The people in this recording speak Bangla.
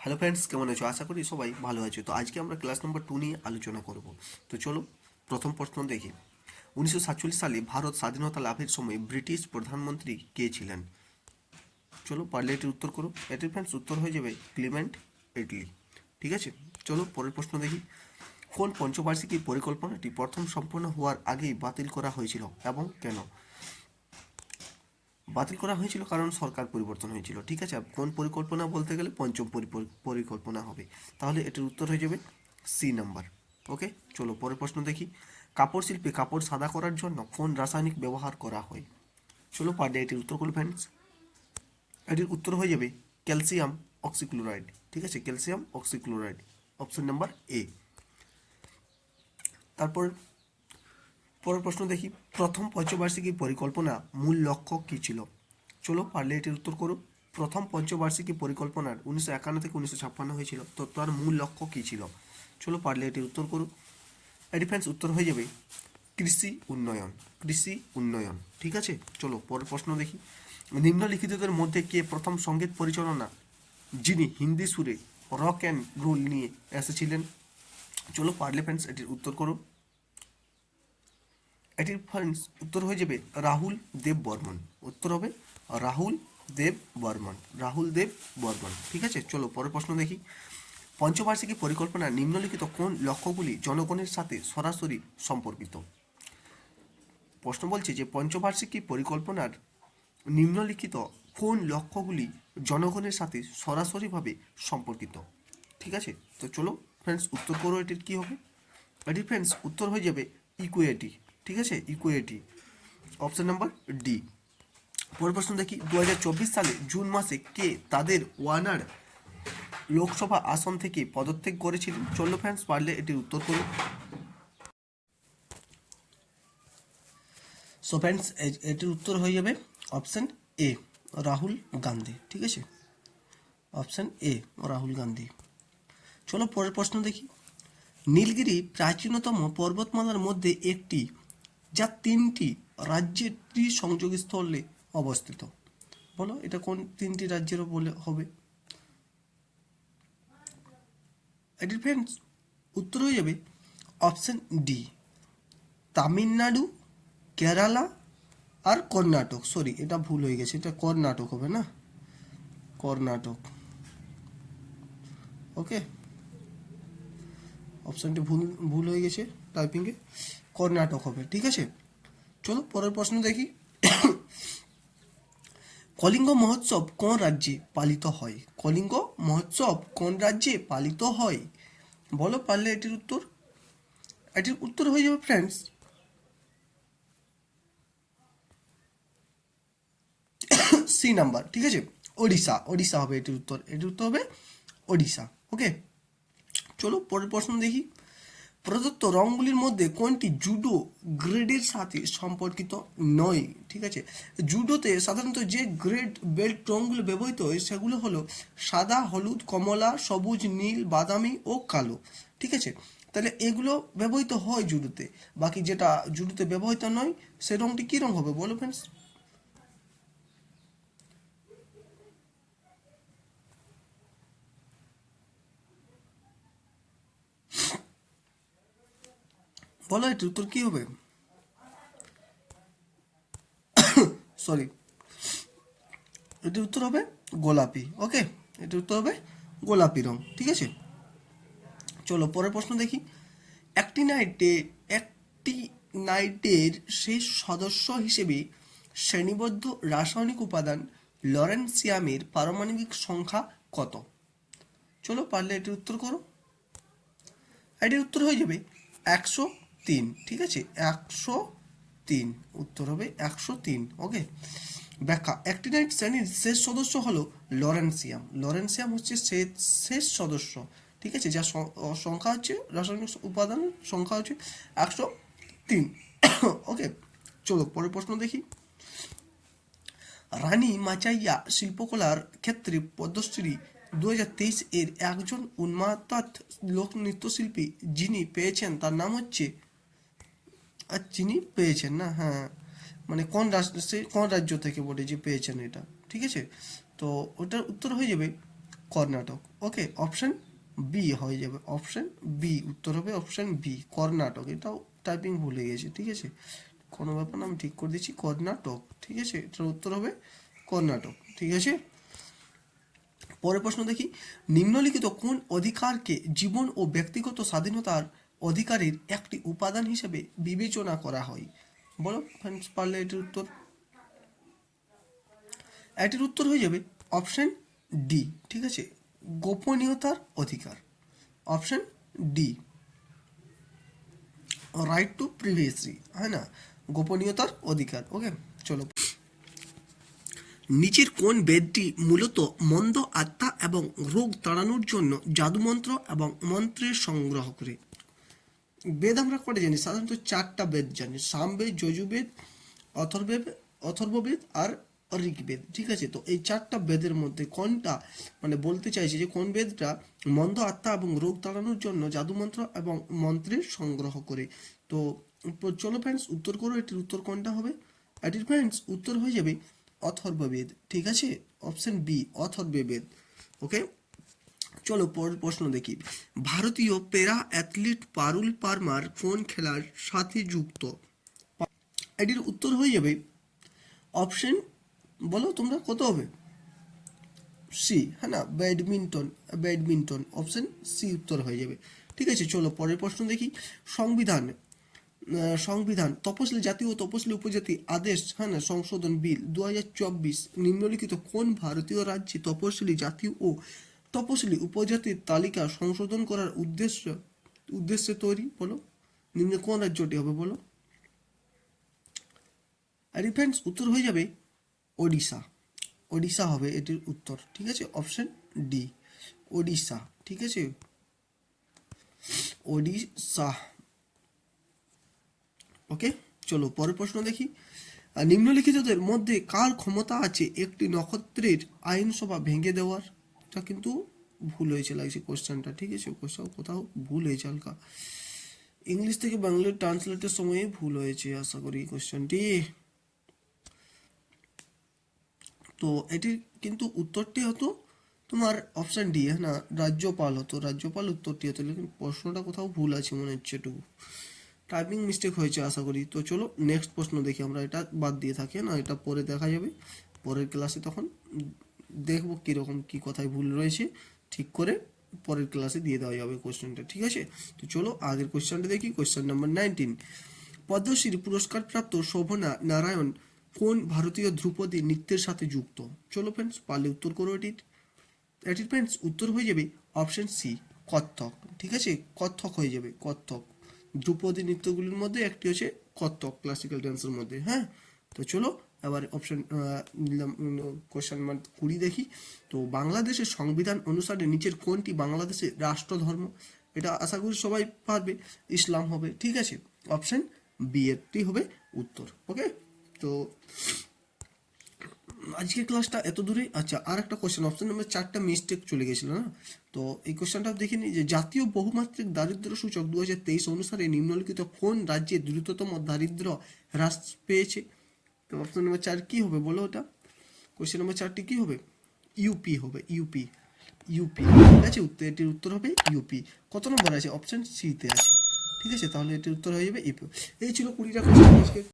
হ্যালো ফ্রেন্ডস, কেমন আছো? আশা করি সবাই ভালো আছো। তো আজকে আমরা ক্লাস নম্বর 2 নিয়ে আলোচনা করব। তো চলো প্রথম প্রশ্ন দেখি। 1947 সালে ভারত স্বাধীনতা লাভের সময় ব্রিটিশ প্রধানমন্ত্রী কে ছিলেন? চলো পারলে এটির উত্তর করো। এটির ফ্রেন্ডস উত্তর হয়ে যাবে ক্লিমেন্ট এটলি। ঠিক আছে, চলো পরের প্রশ্ন দেখি। কোন পঞ্চবার্ষিকী পরিকল্পনাটি প্রথম সম্পন্ন হওয়ার আগেই বাতিল করা হয়েছিল এবং কেন? বাতিল করা হয়েছিল কারণ সরকার পরিবর্তন হয়েছিল। ঠিক আছে, কোন পরিকল্পনা বলতে গেলে পঞ্চম পরিকল্পনা হবে। তাহলে এটির উত্তর হয়ে যাবে সি নাম্বার। ওকে, চলো পরের প্রশ্ন দেখি। কাপড় শিল্পে কাপড় সাদা করার জন্য কোন রাসায়নিক ব্যবহার করা হয়? চলো পারলে এটির উত্তর করুন ফ্রেন্ডস। এটির উত্তর হয়ে যাবে ক্যালসিয়াম অক্সিক্লোরাইড। ঠিক আছে, calcium oxychloride, option number A. তারপর পরের প্রশ্ন দেখি। প্রথম পঞ্চবার্ষিকী পরিকল্পনা মূল লক্ষ্য কী ছিল? চলো পারলে এটির উত্তর করো। প্রথম পঞ্চবার্ষিকী পরিকল্পনার 1951 থেকে 1956 হয়েছিল, তো তার মূল লক্ষ্য কী ছিল? চলো পারলে এটির উত্তর করো। ডিফেন্স উত্তর হয়ে যাবে কৃষি উন্নয়ন। কৃষি উন্নয়ন। ঠিক আছে, চলো পরের প্রশ্ন দেখি। নিম্নলিখিতদের মধ্যে কে প্রথম সঙ্গীত পরিচালনা যিনি হিন্দি সুরে রক অ্যান্ড রোল নিয়ে এসেছিলেন? চলো পারলে ফ্রেন্ডস এটির উত্তর করো। এটির ফ্রেন্ডস উত্তর হয়ে যাবে রাহুল দেব বর্মন। উত্তর হবে রাহুল দেব বর্মন। রাহুল দেব বর্মন। ঠিক আছে, চলো পরের প্রশ্ন দেখি। পঞ্চবার্ষিকী পরিকল্পনা নিম্নলিখিত কোন লক্ষ্যগুলি জনগণের সাথে সরাসরি সম্পর্কিত? প্রশ্ন বলছে যে পঞ্চবার্ষিকী পরিকল্পনার নিম্নলিখিত কোন লক্ষ্যগুলি জনগণের সাথে সরাসরিভাবে সম্পর্কিত? ঠিক আছে, তো চলো ফ্রেন্ডস উত্তর করো। এটির কী হবে? এটির ফ্রেন্ডস উত্তর হয়ে যাবে ইকুইটি। ঠিক আছে, ইকুইটি, অপশন নাম্বার ডি। পরের প্রশ্ন দেখি। 2024 সালে জুন মাসে কে তাদের ওয়ানার লোকসভা আসন থেকে পদত্যাগ করেছিলেন? চলো ফ্রেন্ডস পারলে এটির উত্তর করুন। সো ফ্রেন্ডস এটির উত্তর হয়ে যাবে অপশন এ, রাহুল গান্ধী। ঠিক আছে, অপশন এ, রাহুল গান্ধী। চলো পরের প্রশ্ন দেখি। নীলগিরি প্রাচীনতম পর্বতমালার মধ্যে একটি, যা 3টি রাজ্যের সংযোগস্থলে অবস্থিত। বলো এটা কোন 3টি রাজ্যের বলে হবে? এটির ফ্রেন্ডস উত্তর হয়ে যাবে অপশন ডি, তামিলনাড়ু, কেরালা আর কর্ণাটক। সরি, এটা ভুল হয়ে গেছে, এটা কর্ণাটক হবে না, কর্ণাটক। ওকে, অপশানটি ভুল ভুল হয়ে গেছে টাইপিংয়ে, কর্ণাটক হবে। ঠিক আছে, চলো পরের প্রশ্ন দেখি। কলিঙ্গ মহোৎসব কোন রাজ্যে পালিত হয়? কলিঙ্গ মহোৎসব কোন রাজ্যে পালিত হয়? বলো পারলে এটির উত্তর। এটির উত্তর হয়ে যাবে ফ্রেন্ডস সি নাম্বার। ঠিক আছে, ওড়িশা। ওড়িশা হবে এটির উত্তর। এটির উত্তর হবে ওড়িশা। ওকে, চলো পরের প্রশ্ন দেখি। প্রদত্ত রঙগুলির মধ্যে কোনটি জুডো গ্রেডের সাথে সম্পর্কিত নয়? ঠিক আছে, জুডোতে সাধারণত যে গ্রেড বেল্ট রঙগুলো ব্যবহৃত হয় সেগুলো হলো সাদা, হলুদ, কমলা, সবুজ, নীল, বাদামি ও কালো। ঠিক আছে, তাহলে এগুলো ব্যবহৃত হয় জুডোতে। বাকি যেটা জুডোতে ব্যবহৃত নয় সে রঙটি কী রঙ হবে বলো ফ্রেন্ডস? বলো এটির উত্তর কী হবে? সরি, এটির উত্তর হবে গোলাপি। ওকে, এটির উত্তর হবে গোলাপি রং। ঠিক আছে, চলো পরের প্রশ্ন দেখি। অ্যাক্টিনাইডের শেষ সদস্য হিসেবে শ্রেণীবদ্ধ রাসায়নিক উপাদান লরেনসিয়ামের পারমাণবিক সংখ্যা কত? চলো পারলে এটির উত্তর করো। এটির উত্তর হয়ে যাবে 103। ঠিক আছে, 103, উত্তর হবে 103। ওকে, ব্যাখ্যা। অ্যাক্টিনাইড শ্রেণীর শেষ সদস্য হলো লরেনসিয়াম। লরেনসিয়াম হচ্ছে শেষ সদস্য। ঠিক আছে, যার সংখ্যা হচ্ছে, রাসায়নিক উপাদান সংখ্যা হচ্ছে 103। ওকে, চলো পরের প্রশ্ন দেখি। রানী মাচাইয়া শিল্পকলার ক্ষেত্রে পদ্মশ্রী 2023 এর একজন উন্মাত্ত লোক নৃত্যশিল্পী যিনি পেয়েছেন তার নাম হচ্ছে, আর যিনি পেয়েছেন না, হ্যাঁ, মানে কোন রাষ্ট্র, সে কোন রাজ্য থেকে বলে যে পেয়েছেন এটা। ঠিক আছে, তো ওটার উত্তর হয়ে যাবে কর্ণাটক। ওকে, অপশন বি হয়ে যাবে, অপশন বি উত্তর হবে অপশন বি কর্ণাটক। এটাও টাইপিং ভুলে গেছে, ঠিক আছে, কোনো ব্যাপার না, আমি ঠিক করে দিচ্ছি, কর্ণাটক, ঠিক আছে, এটার উত্তর হবে কর্ণাটক, ঠিক আছে। পরের প্রশ্ন দেখি, নিম্নলিখিত কোন অধিকারকে জীবন ও ব্যক্তিগত স্বাধীনতার অধিকারের একটি উপাদান হিসেবে বিবেচনা করা হয়? বলো ফ্রেন্ডস, পারলে এটির উত্তর। এটির উত্তর হয়ে যাবে অপশন ডি, ঠিক আছে, গোপনীয়তার অধিকার, option D, right two privacy, হ্যাঁ না, গোপনীয়তার অধিকার। ওকে, চলো, নিচের কোন বেদটি মূলত মন্দ আত্মা এবং রোগ তাড়ানোর জন্য জাদুমন্ত্র এবং মন্ত্রের সংগ্রহ করে? বেদ আমরা কটা জানি? সাধারণত 4টা বেদ জানি, সামবেদ, যজুর্বেদ, অথর্ববেদ, অথর্ববেদ আর ঋগ্বেদ, ঠিক আছে। তো এই 4টা বেদের মধ্যে কোনটা, মানে বলতে চাইছে যে কোন বেদটা মন্দ আত্মা এবং রোগ তাড়ানোর জন্য জাদুমন্ত্র এবং মন্ত্রের সংগ্রহ করে? তো চলো ফ্রেন্ডস উত্তর করো, এটির উত্তর কোনটা হবে? এটির ফ্রেন্ডস উত্তর হয়ে যাবে অথর্ববেদ, ঠিক আছে, অপশন বি অথর্ববেদ। ওকে, চলো পরের প্রশ্ন দেখি, ভারতীয় প্যারা অ্যাথলিট পারুল পারমার কোন খেলার সাথে যুক্ত? এটির উত্তর হয়ে যাবে অপশন, বলো তোমরা কত হবে? সি, হ্যাঁ না, ব্যাডমিন্টন, ব্যাডমিন্টন, অপশন সি উত্তর হয়ে যাবে, ঠিক আছে। চলো পরের প্রশ্ন দেখি, সংবিধান সংবিধান তপশিলি জাতি ও তপশিলি উপজাতি আদেশ, হ্যাঁ না, সংশোধন বিল 2024 নিম্নলিখিত কোন ভারতীয় রাজ্যে তপশিলি জাতি ও তপশিলি উপজাতির তালিকা সংশোধন করার উদ্দেশ্যে তৈরি? বলো, নিম্নে কোন রাজ্যটি হবে বলো? আর ফ্রেন্ডস উত্তর হয়ে যাবে ওড়িশা, ওড়িশা হবে এটির উত্তর, ঠিক আছে, অপশন ডি ওড়িশা, ঠিক আছে, ওড়িশা। ওকে, চলো পরের প্রশ্ন দেখি, নিম্নলিখিতদের মধ্যে কার ক্ষমতা আছে একটি নক্ষত্রের আইনসভা ভেঙে দেওয়ার? এটা কিন্তু ভুল হয়েছে লাগছে কোশ্চেনটা, ঠিক আছে, কোথাও ভুল হয়েছে হালকা, ইংলিশ থেকে বাংলা ট্রান্সলেটের সময়ে ভুল হয়েছে আশা করি কোশ্চেনটি। তো এটির কিন্তু উত্তরটি হতো তোমার অপশন ডি, হ্যাঁ না, রাজ্যপাল হতো, রাজ্যপাল উত্তরটি হতো, কিন্তু প্রশ্নটা কোথাও ভুল আছে মনে হচ্ছে, একটু টাইপিং মিস্টেক হয়েছে আশা করি। তো চলো নেক্সট প্রশ্ন দেখি, আমরা এটা বাদ দিয়ে থাকি না, এটা পরে দেখা যাবে পরের ক্লাসে, তখন দেখবো কীরকম কী কথায় ভুল রয়েছে, ঠিক করে পরের ক্লাসে দিয়ে দেওয়া যাবে কোশ্চেনটা, ঠিক আছে। তো চলো আগের কোশ্চেনটা দেখি, কোশ্চেন নাম্বার 19, পদ্মশ্রী পুরস্কার প্রাপ্ত শোভনা নারায়ণ কোন ভারতীয় ধ্রুপদী নৃত্যের সাথে যুক্ত? চলো ফ্রেন্ডস পারলে উত্তর করো এটির। এটির ফ্রেন্ডস উত্তর হয়ে যাবে অপশন সি কত্থক, ঠিক আছে, কত্থক হয়ে যাবে, কত্থক। ধ্রুপদী নৃত্যগুলির মধ্যে একটি হচ্ছে কত্থক, ক্লাসিক্যাল ডান্সের মধ্যে, হ্যাঁ। তো চলো এবার অপশন নিলাম, কোশ্চেন নাম্বার 20 দেখি, তো বাংলাদেশের সংবিধান অনুসারে নিচের কোনটি বাংলাদেশের রাষ্ট্রধর্ম? এটা আশা করি সবাই পারবে, ইসলাম হবে, ঠিক আছে, অপশন বি এরটি হবে উত্তর। ওকে, তো আজকের ক্লাসটা এত দূরেই। আচ্ছা, আর একটা কোশ্চেন, অপশন নাম্বার 4টা মিস্টেক চলে গেছিল না, তো এই কোশ্চেনটা দেখে নিই, যে জাতীয় বহুমাত্রিক দারিদ্র সূচক 2023 অনুসারে নিম্নলিখিত কোন রাজ্যে দ্রুততম দারিদ্র হ্রাস পেয়েছে? তো অপশন নাম্বার 4 কি হবে বলো? ওটা কোশ্চেন নাম্বার 4টি কি হবে? ইউপি হবে, ইউপি, ইউপি, ঠিক আছে, এটির উত্তর হবে ইউপি। কত নম্বর আছে? অপশন সিতে আছে, ঠিক আছে, তাহলে এটির উত্তর হয়ে যাবে ইউপি। এই ছিল 20টা কোশ্চেন আজকে।